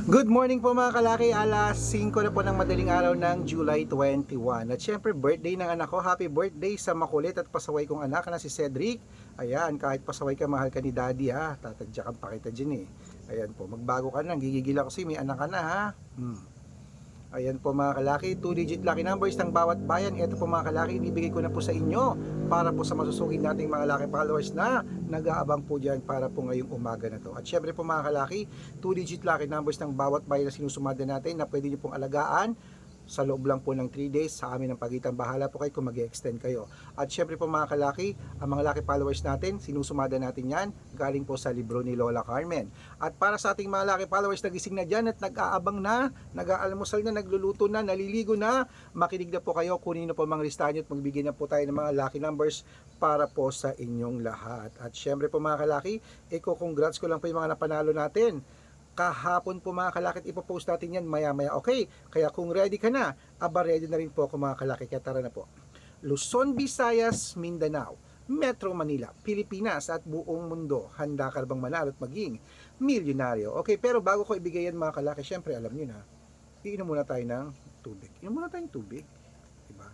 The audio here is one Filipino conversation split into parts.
Good morning po mga kalaki, alas 5 na po ng madaling araw ng July 21. At syempre birthday ng anak ko, happy birthday sa makulit at pasaway kong anak na si Cedric. Ayan, kahit pasaway ka, mahal ka ni daddy ha, tatadyakan pa kita dyan eh. Ayan po, magbago ka na, gigigil ako kasi may anak ka na ha. Ayan po mga kalaki, 2-digit lucky numbers ng bawat bayan. Ito po mga kalaki, ibibigay ko na po sa inyo para po sa masusugid nating mga kalaki followers na nag-aabang po dyan para po ngayong umaga na to. At syempre po mga kalaki, 2-digit lucky numbers ng bawat bayan na sinusumada natin na pwede nyo pong alagaan sa loob lang po ng 3 days sa amin ng pagitan. Bahala po kayo kung mag-extend kayo. At syempre po mga kalaki, ang mga lucky followers natin, sinusumada natin yan galing po sa libro ni Lola Carmen. At para sa ating mga lucky followers nagising na dyan at nag-aabang na, nag-aalmusal na, nagluluto na, naliligo na, makinig na po kayo, kunin na po mga listahan nyo at magbigay na po tayo ng mga lucky numbers para po sa inyong lahat. At syempre po mga kalaki, congrats ko lang po yung mga napanalo natin. Kahapon po mga kalaki, ipopost natin yan maya maya. Okay, kaya kung ready ka na, ready na rin po ako mga kalaki. Kaya tara na po. Luzon, Visayas, Mindanao, Metro Manila, Pilipinas at buong mundo. Handa ka bang manalo at maging milyonaryo? Okay, pero bago ko ibigay yan mga kalaki, syempre alam nyo na, iinom muna tayo ng tubig. Inom muna tayong tubig. Diba?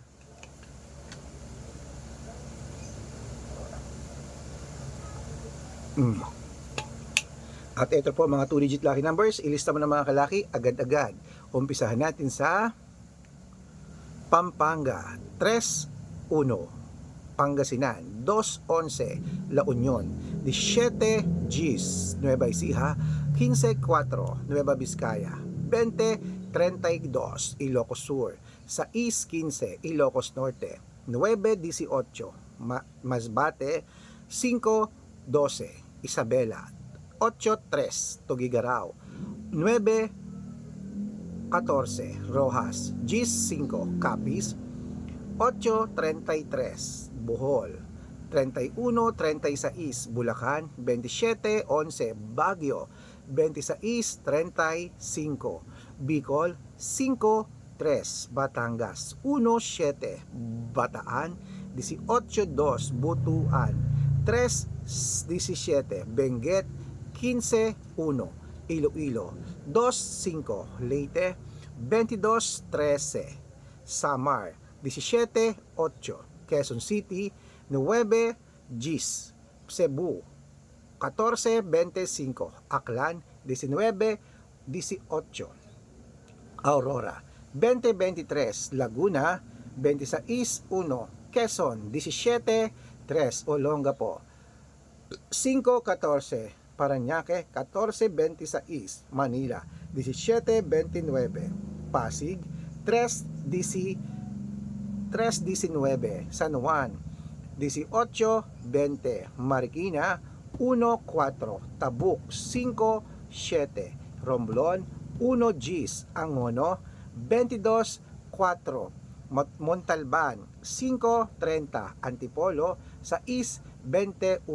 At ito po mga 2-digit lucky numbers, ilista mo na mga kalaki agad-agad. Umpisahan natin sa Pampanga, 3-1, Pangasinan, 2-11, La Union, 17 Gis, Nueva Ecija, 15-4, Nueva Vizcaya, 20-32, Ilocos Sur, 6-15, Ilocos Norte, 9-18, Masbate, 5-12, Isabela, 8-3, Tuguegarao, 9-14, Rojas, 10-5, Capiz, 8-33, Bohol, 31-36, Bulacan, 27-11, Baguio, 26-35, Bicol, 5-3, Batangas, 1-7, Bataan, 18-2, Butuan, 3-17, Benguet, 15-1, Iloilo, 2-5, Leyte, 22-13, Samar, 17-8, Quezon City, 9 Gis, Cebu, 14-25, Aklan, 19-18, Aurora, 20-23, Laguna, 26-1, Quezon, 17-3, Olongapo, 5-14, Parañaque, 14-26, Manila, 17-29, Pasig, 3-19, San Juan, 18-20, Marikina, 1-4, Tabuk, 5-7, Romblon, 1 Gis, Angono, 22-4, Montalban, 5-30, Antipolo, 6-21,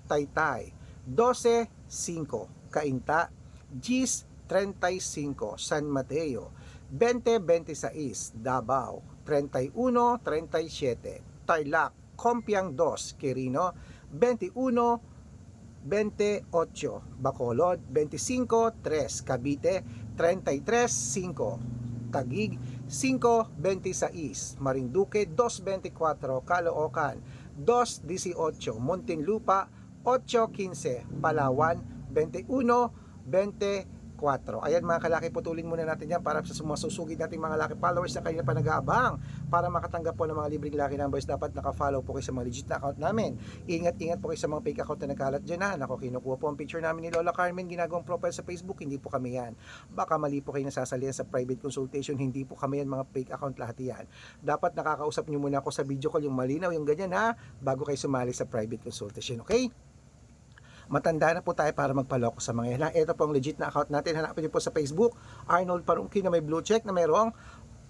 Taytay, 12-5, Cainta, 10-35, San Mateo, 20-26, Davao, 31-37, Tarlac, Compiang 2, Quirino, 21-28, Bacolod, 25-3, Cavite, 33-5, Taguig, 5-26, Marinduque, 2-24, Caloocan, 2-18, Muntinlupa, 8-15, Palawan, 21-24. Ayan mga kalaki, putulin muna natin yan para sa sumasugid nating mga laki followers na kanina pa nag-aabang para makatanggap po ng mga libreng lucky numbers. Dapat naka-follow po kayo sa mga legit na account namin. Ingat-ingat po kayo sa mga fake account na nagkalat dyan ha. Nako, kinukuha po ang picture namin ni Lola Carmen, ginagawang profile sa Facebook. Hindi po kami yan. Baka mali po kayo nasasalihan sa private consultation. Hindi po kami yan, mga fake account lahat yan. Dapat nakakausap nyo muna ako sa video call, yung malinaw, yung ganyan ha, bago kayo sumali sa private consultation. Okay? Matanda na po tayo para magpaloko sa mga yan. Ito po ang legit na account natin. Hanapin niyo po sa Facebook, Arnold Parungkin na may blue check na mayroong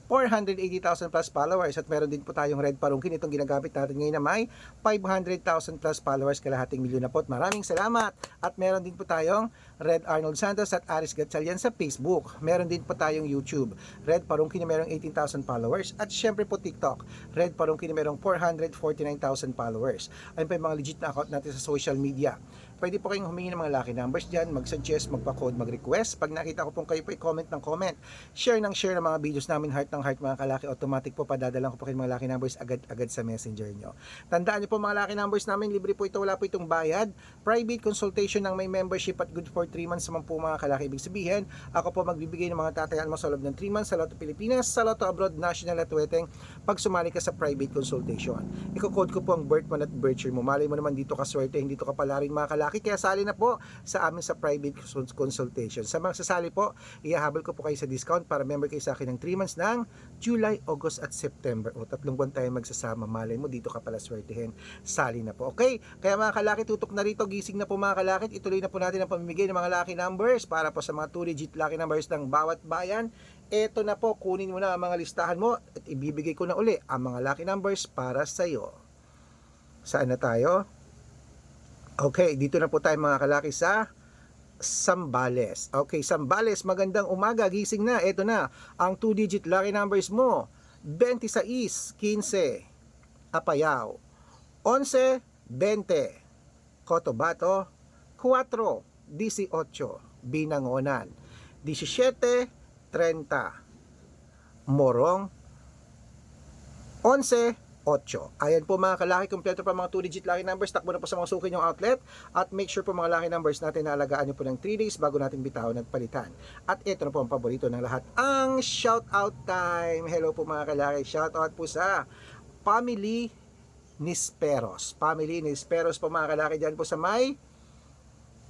480,000 plus followers at meron din po tayong Red Parungkin. Itong ginagamit natin ngayon na may 500,000 plus followers, kalahating milyon na po. Maraming salamat. At meron din po tayong Red Arnold Santos at Aris Gatchalian sa Facebook. Meron din po tayong YouTube, Red Parungki na merong 18,000 followers. At syempre po TikTok, Red Parungki na merong 449,000 followers. Ayun pa yung mga legit na account natin sa social media. Pwede po kayong humingi ng mga lucky numbers dyan, mag-suggest, magpa-code, mag-request. Pag nakita ko pong kayo po, i-comment ng comment. Share ng mga videos namin, heart ng heart mga kalaki. Automatic po, padadalan ko po kayo mga lucky numbers agad-agad sa messenger nyo. Tandaan nyo po mga lucky numbers namin, libre po ito, wala po itong bayad. Private consultation ng may membership at good for 3 months naman po mga kalaki. Ibig sabihin, ako po magbibigay ng mga tatayan mo sa loob ng 3 months sa Lotto Pilipinas, sa Lotto Abroad, National at Weteng pag sumali ka sa private consultation. Iko-code ko po ang birth month at birth year mo. Malay mo naman dito ka swerte, hindi to kapala rin mga kalaki. Kaya sali na po sa amin sa private consultation. Sa mga sasali po, ihahabol ko po kayo sa discount para member kayo sa akin ng 3 months ng July, August at September. O 3 buwan tayo magsasama. Malay mo dito ka pala swertehin. Sali na po. Okay? Kaya mga kalaki, tutok na rito. Gising na po mga kalaki. Ituloy na po natin ang pamimigay ng mga lucky numbers para po sa mga 2-digit lucky numbers ng bawat bayan. Eto na po, kunin mo na ang mga listahan mo at ibibigay ko na uli ang mga lucky numbers para sa iyo. Saan na tayo? Okay, dito na po tayo mga kalaki sa Zambales. Okay, Zambales, magandang umaga, gising na. Eto na, ang 2-digit lucky numbers mo. 26, 15, Apayao. 11, 20, Cotabato. 4, 18, Binangonan. 17, 30, Morong. 11, 8. Ayan po mga kalaki, kompleto pa mga 2-digit lucky numbers. Takbo na po sa mga suki nyong outlet. At make sure po mga lucky numbers natin na alagaan nyo po ng 3 days bago natin bitawan at palitan. At ito na po ang paborito ng lahat, ang shout out time. Hello po mga kalaki, shout out po sa Family Nisperos. Family Nisperos po mga kalaki dyan po sa may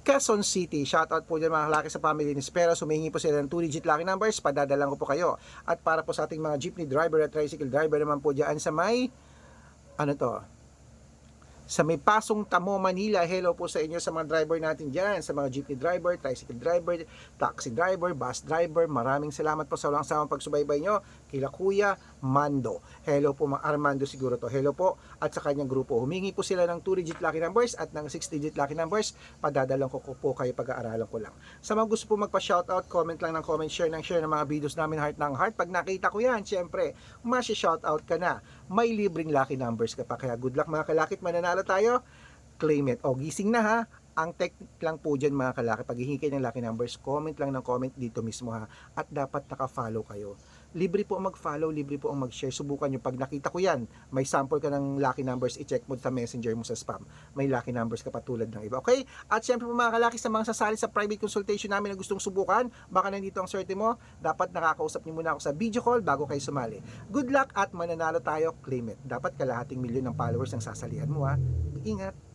Quezon City. Shoutout po dyan mga kalaki sa Family Nisperos. Humingi po sila ng 2-digit lucky numbers. Padadalang ko po kayo. At para po sa ating mga jeepney driver at tricycle driver naman po dyan sa may sa may Pasong Tamo, Manila. Hello po sa inyo sa mga driver natin dyan, sa mga jeepney driver, tricycle driver, taxi driver, bus driver. Maraming salamat po sa walang sawang pagsubaybay nyo kila Kuya Mando. Hello po mga Armando siguro to. Hello po at sa kanyang grupo. Humingi po sila ng 2-digit lucky numbers at ng 6-digit lucky numbers. Padadalang ko po kayo, pag-aaralan ko lang. Sa mga gusto po magpa-shoutout, comment lang ng comment, share ng mga videos namin, heart ng heart. Pag nakita ko yan, syempre, masya-shoutout ka na. May libreng lucky numbers ka pa. Kaya good luck mga kalakit, mananalo tayo. Claim it. O, gising na ha. Ang technique lang po dyan mga kalaki, pag hihingi kayo ng lucky numbers, comment lang ng comment dito mismo ha. At dapat naka-follow kayo. Libre po ang mag-follow, libre po ang mag-share. Subukan nyo. Pag nakita ko yan, may sample ka ng lucky numbers, i-check mo sa messenger mo sa spam. May lucky numbers ka patulad ng iba. Okay? At syempre po mga kalaki, sa mga sasali sa private consultation namin na gustong subukan, baka nandito ang swerte mo, dapat nakakausap nyo muna ako sa video call bago kayo sumali. Good luck at mananalo tayo, claim it. Dapat kalahating milyon ng followers ang sasalihan mo ha. Ingat!